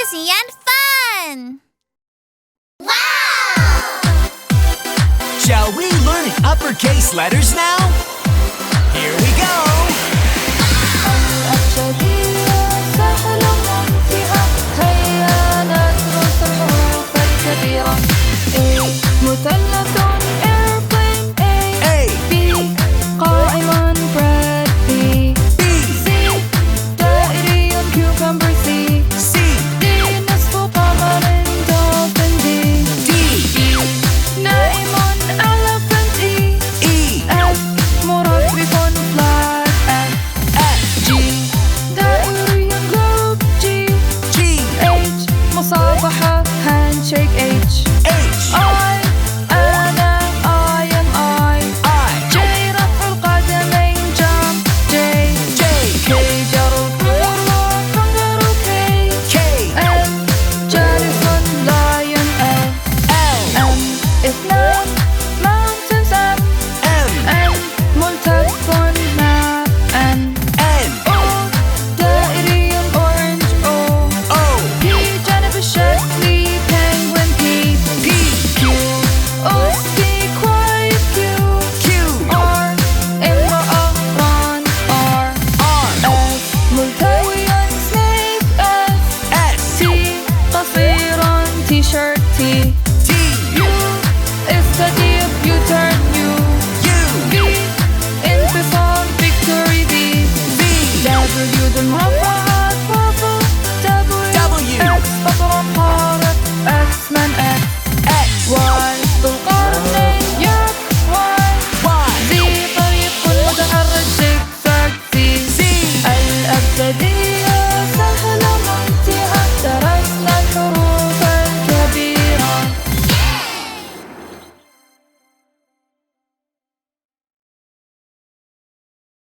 Easy&Fun! Wow! Shall we learn uppercase letters now? Here we go! الأبجدية سهلة وممتعة، هيا ندرس الحروف الكبيرة. A مثلث airplane A B قائم bread B C دائري cucumber C D نصف قمر dolphin D نائم elephant E F مربع flag F G دائري globe G H مصافحة handshake H I أنا I am I J رفع القدمين jump J K جر kangaroo K L جالس lion L M اثنان mountains M ملتف ماء N O دائري orange O P جانب الشكلي penguin P Q أسكي quiet Q R امرأة run R S ملتويا snake S T قصيرا t-shirt T U استدير U-turn U V انفصال victory V W المربع